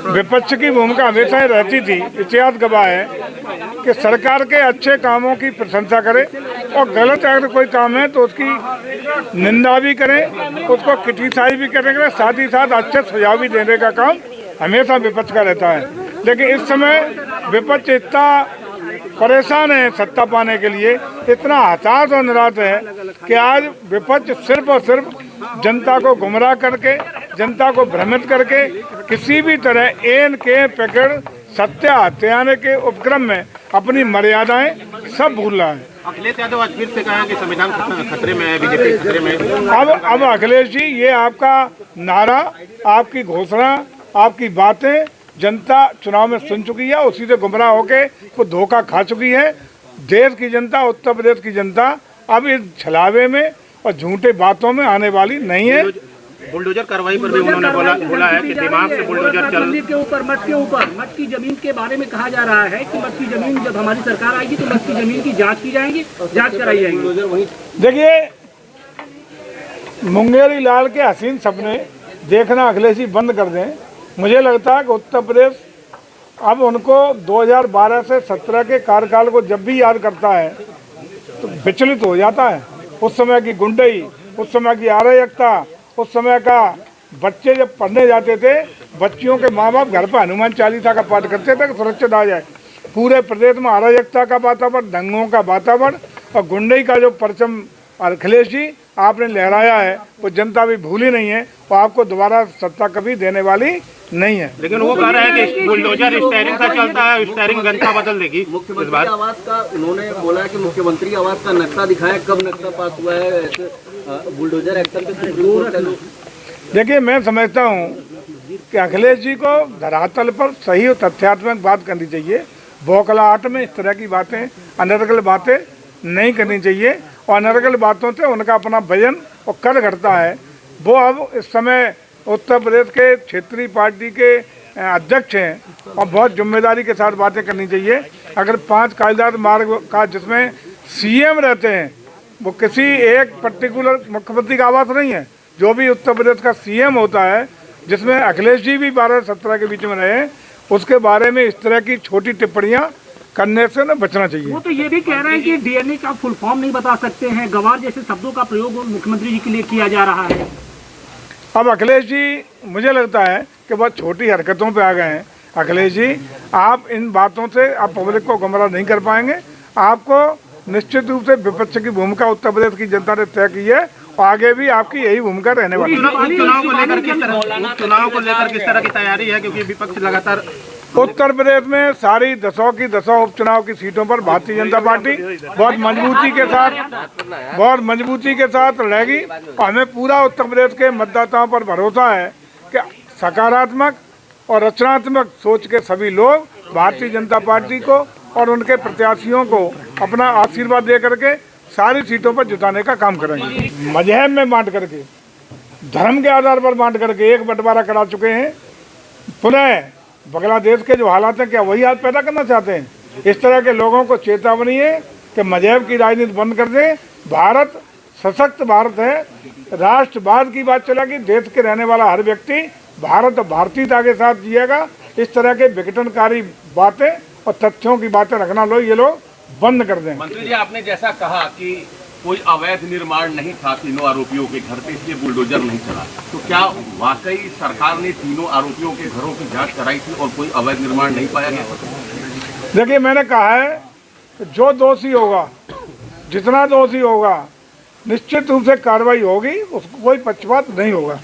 विपक्ष की भूमिका हमेशा ही रहती थी। इतिहास गवाह है कि सरकार के अच्छे कामों की प्रशंसा करें और गलत अगर कोई काम है तो उसकी निंदा भी करें, उसको क्रिटिसाइज भी करेंगे, साथ ही साथ अच्छे सुझाव भी देने का काम हमेशा विपक्ष का रहता है। लेकिन इस समय विपक्ष इतना परेशान है सत्ता पाने के लिए, इतना हताश और निराश है कि आज विपक्ष सिर्फ और सिर्फ जनता को गुमराह करके, जनता को भ्रमित करके किसी भी तरह एन के पकड़ सत्य हत्याने के उपक्रम में अपनी मर्यादाएं सब भूल रहा है। अखिलेश यादव आज फिर से कहा कि संविधान खतरे में है, बीजेपी खतरे में है। अब अखिलेश जी, ये आपका नारा, आपकी घोषणा, आपकी बातें जनता चुनाव में सुन चुकी है, उसी से गुमराह होके वो धोखा खा चुकी है। देश की जनता, उत्तर प्रदेश की जनता अब इस छलावे में और झूठे बातों में आने वाली नहीं है। बुलडोजर कार्रवाई पर भी उन्होंने बोला है कि दिमाग से बुलडोजर चल के ऊपर मठ की जमीन के बारे में कहा जा रहा है कि मठ की जमीन जब हमारी सरकार आएगी तो मठ की जमीन की जांच की जाएगी, जांच कराई जाएगी। देखिए, मुंगेरी लाल के हसीन सपने देखना अखिलेश जी बंद कर दें। मुझे लगता है कि उत्तर प्रदेश अब उनको 2012 से 17 के कार्यकाल को जब भी याद करता है तो विचलित हो जाता है। उस समय की गुंडई, उस समय की अराजकता, उस समय का बच्चे जब पढ़ने जाते थे, बच्चियों के माँ बाप घर पर हनुमान चालीसा का पाठ करते थे कि सुरक्षित आ जाए। पूरे प्रदेश में अराजकता का वातावरण, दंगों का वातावरण और गुंडई का जो परचम अखिलेश जी आपने लहराया है वो जनता भी भूली नहीं है और आपको दोबारा सत्ता कभी देने वाली नहीं है। लेकिन वो कह रहा है कि बुलडोजर स्टीयरिंग का चलता है, स्टीयरिंग जनता बदल देगी। मुख्यमंत्री आवास का उन्होंने बोला है कि मुख्यमंत्री आवास का नक्शा दिखाया, कब नक्शा पास हुआ है बुलडोजर एक्शन के? देखिए, मैं समझता हूँ कि अखिलेश जी को धरातल पर सही और तथ्यात्मक बात करनी चाहिए। बौखलाहट में इस तरह की बातें, अनर्गल बातें नहीं करनी चाहिए और अनर्गल बातों से उनका अपना वजन और कर घटता है। वो अब इस समय उत्तर प्रदेश के क्षेत्रीय पार्टी के अध्यक्ष हैं और बहुत जिम्मेदारी के साथ बातें करनी चाहिए। अगर 5 कायदात मार्ग का जिसमें सीएम रहते हैं, वो किसी एक पर्टिकुलर मुख्यमंत्री का आवास नहीं है, जो भी उत्तर प्रदेश का सीएम होता है, जिसमें अखिलेश जी भी 12-17 के बीच में रहे, उसके बारे में इस तरह की छोटी टिप्पणियाँ करने से न बचना चाहिए। वो तो ये भी कह रहे हैं कि डीएनए का फुल फॉर्म नहीं बता सकते हैं, गवार जैसे शब्दों का प्रयोग मुख्यमंत्री जी के लिए किया जा रहा है। अब अखिलेश जी, मुझे लगता है कि बहुत छोटी हरकतों पे आ गए हैं। अखिलेश जी, आप इन बातों से आप पब्लिक को गुमराह नहीं कर पाएंगे। आपको निश्चित रूप से विपक्ष की भूमिका उत्तर प्रदेश की जनता ने तय की है और आगे भी आपकी यही भूमिका रहने वाली है। चुनाव को लेकर किस तरह की तैयारी है, क्योंकि विपक्ष लगातार उत्तर प्रदेश में सारी 10 की 10 उपचुनाव की सीटों पर भारतीय जनता पार्टी बहुत मजबूती के साथ लड़ेगी और हमें पूरा उत्तर प्रदेश के मतदाताओं पर भरोसा है कि सकारात्मक और रचनात्मक सोच के सभी लोग भारतीय जनता पार्टी को और उनके प्रत्याशियों को अपना आशीर्वाद दे करके सारी सीटों पर जिताने का काम करेंगे। मजहब में बांट करके, धर्म के आधार पर बांट करके एक बंटवारा करा चुके हैं। पुनः बांग्लादेश के जो हालात हैं, क्या वही हाल पैदा करना चाहते हैं? इस तरह के लोगों को चेतावनी है कि मजहब की राजनीति बंद कर दें। भारत सशक्त भारत है, राष्ट्रवाद की बात चलेगी, देश के रहने वाला हर व्यक्ति भारत और भारतीयता के साथ जिएगा। इस तरह के विघटनकारी बातें और तथ्यों की बातें रखना ये लोग बंद कर दें। मंत्री जी, आपने जैसा कहा कि कोई अवैध निर्माण नहीं था तीनों आरोपियों के घर पे, इसलिए बुलडोजर नहीं चला, तो क्या वाकई सरकार ने तीनों आरोपियों के घरों की जांच कराई थी और कोई अवैध निर्माण नहीं पाया गया? देखिए, मैंने कहा है जो दोषी होगा, जितना दोषी होगा, निश्चित रूप से कार्रवाई होगी, उसको कोई पक्षपात नहीं होगा।